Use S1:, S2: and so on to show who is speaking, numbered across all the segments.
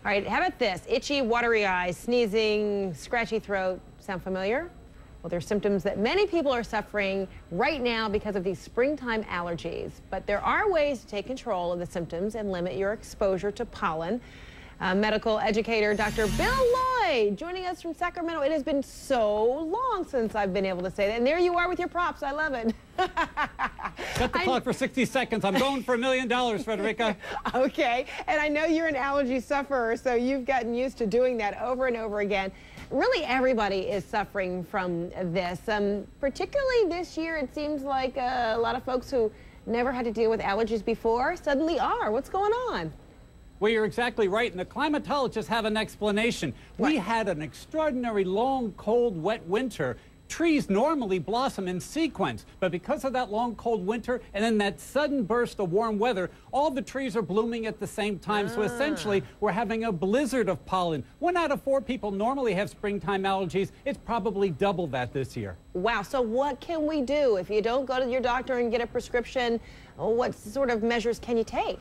S1: All right, how about this? Itchy, watery eyes, sneezing, scratchy throat. Sound familiar? Well, they're symptoms that many people are suffering right now because of these springtime allergies. But there are ways to take control of the symptoms and limit your exposure to pollen. Medical educator Dr. Bill Lloyd joining us from Sacramento. It has been so long since I've been able to say that. And there you are with your props. I love it.
S2: Set the clock for 60 seconds. I'm going for $1 million, Frederica. Okay.
S1: And I know you're an allergy sufferer, so you've gotten used to doing that over and over again. Really, everybody is suffering from this. Particularly this year, it seems like a lot of folks who never had to deal with allergies before suddenly are. What's going on?
S2: Well, you're exactly right, and the climatologists have an explanation. We had an extraordinary long, cold, wet winter. Trees normally blossom in sequence, but because of that long, cold winter and then that sudden burst of warm weather, all the trees are blooming at the same time. So essentially, we're having a blizzard of pollen. 1 out of 4 people normally have springtime allergies. It's probably double that this year.
S1: Wow. So what can we do? If you don't go to your doctor and get a prescription, what sort of measures can you take?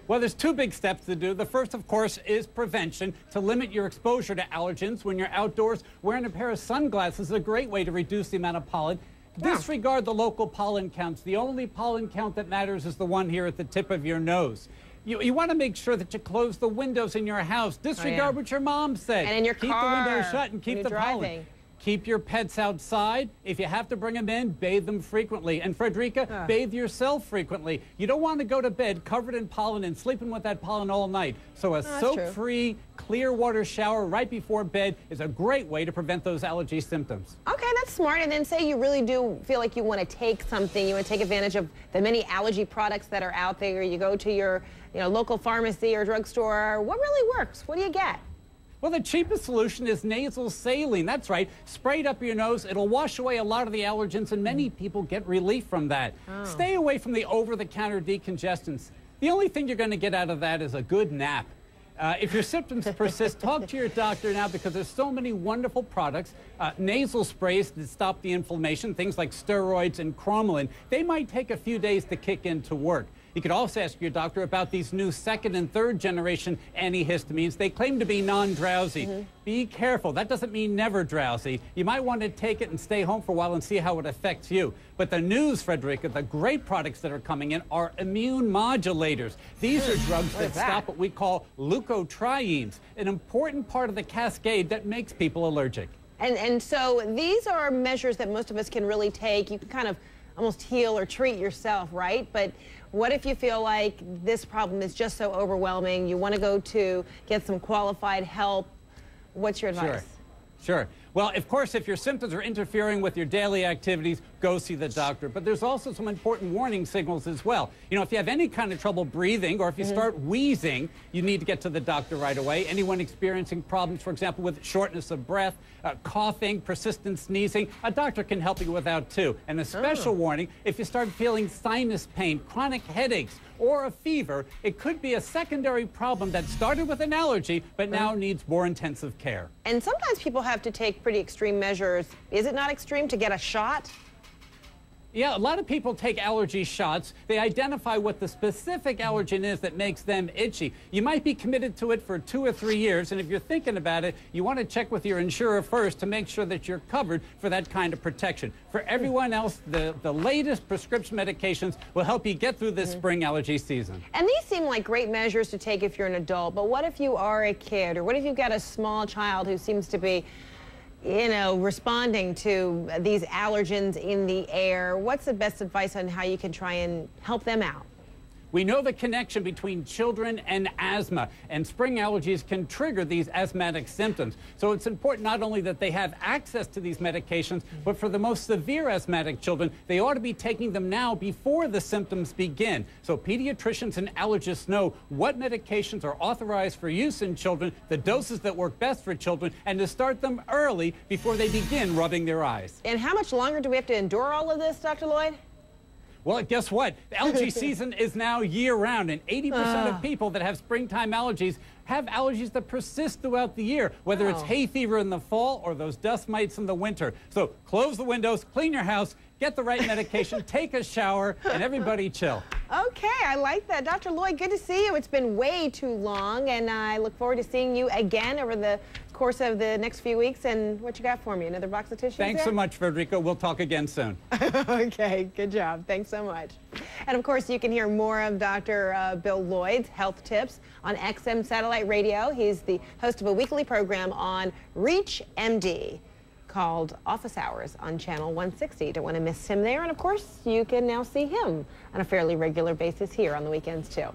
S2: Well, there's 2 big steps to do. The first, of course, is prevention. To limit your exposure to allergens when you're outdoors, wearing a pair of sunglasses is a great way to reduce the amount of pollen. Disregard the local pollen counts. The only pollen count that matters is the one here at the tip of your nose. You want to make sure that you close the windows in your house. Disregard what your mom said.
S1: And in your
S2: keep
S1: car.
S2: Keep the windows shut and keep the pollen. Keep your pets outside. If you have to bring them in, bathe them frequently. And Frederica, bathe yourself frequently. You don't want to go to bed covered in pollen and sleeping with that pollen all night. So a soap-free, clear water shower right before bed is a great way to prevent those allergy symptoms.
S1: Okay, that's smart. And then say you really do feel like you want to take something, you want to take advantage of the many allergy products that are out there. You go to your local pharmacy or drugstore. What really works? What do you get?
S2: Well, the cheapest solution is nasal saline. That's right. Spray it up your nose. It'll wash away a lot of the allergens, and many people get relief from that. Stay away from the over-the-counter decongestants. The only thing you're going to get out of that is a good nap. If your symptoms persist, talk to your doctor now because there's so many wonderful products. Nasal sprays to stop the inflammation, things like steroids and cromolyn. They might take a few days to kick in to work. You could also ask your doctor about these new 2nd and 3rd generation antihistamines. They claim to be non-drowsy. Be careful. That doesn't mean never drowsy. You might want to take it and stay home for a while and see how it affects you. But the news, Frederica, the great products that are coming in are immune modulators. These are drugs that stop what we call leukotrienes, an important part of the cascade that makes people allergic.
S1: And so these are measures that most of us can really take. You can kind of almost heal or treat yourself, right? But what if you feel like this problem is just so overwhelming, you want to go to get some qualified help? What's your advice?
S2: Sure. Well, of course, if your symptoms are interfering with your daily activities, go see the doctor. But there's also some important warning signals as well. If you have any kind of trouble breathing or if you start wheezing, you need to get to the doctor right away. Anyone experiencing problems, for example, with shortness of breath, coughing, persistent sneezing, a doctor can help you with that too. And a special warning, if you start feeling sinus pain, chronic headaches, or a fever, it could be a secondary problem that started with an allergy but now needs more intensive care.
S1: And sometimes people have to take pretty extreme measures. Is it not extreme to get a shot?
S2: Yeah, a lot of people take allergy shots. They identify what the specific allergen is that makes them itchy. You might be committed to it for 2 or 3 years, and if you're thinking about it, you want to check with your insurer first to make sure that you're covered for that kind of protection. For everyone else, the latest prescription medications will help you get through this spring allergy season.
S1: And these seem like great measures to take if you're an adult, but what if you are a kid, or what if you've got a small child who seems to be responding to these allergens in the air? What's the best advice on how you can try and help them out?
S2: We know the connection between children and asthma, and spring allergies can trigger these asthmatic symptoms. So it's important not only that they have access to these medications, but for the most severe asthmatic children, they ought to be taking them now before the symptoms begin. So pediatricians and allergists know what medications are authorized for use in children, the doses that work best for children, and to start them early before they begin rubbing their eyes.
S1: And how much longer do we have to endure all of this, Dr. Lloyd?
S2: Well, guess what? The allergy season is now year-round, and 80% of people that have springtime allergies have allergies that persist throughout the year, whether it's hay fever in the fall or those dust mites in the winter. So close the windows, clean your house, get the right medication, take a shower, and everybody chill.
S1: Okay, I like that. Dr. Lloyd, good to see you. It's been way too long, and I look forward to seeing you again over the course of the next few weeks. And what you got for me? Another box of tissues?
S2: Thanks so much, Federico. We'll talk again soon.
S1: Okay, good job. Thanks so much. And of course, you can hear more of Dr. Bill Lloyd's health tips on XM Satellite Radio. He's the host of a weekly program on Reach MD called Office Hours on Channel 160. Don't want to miss him there. And of course, you can now see him on a fairly regular basis here on the weekends too.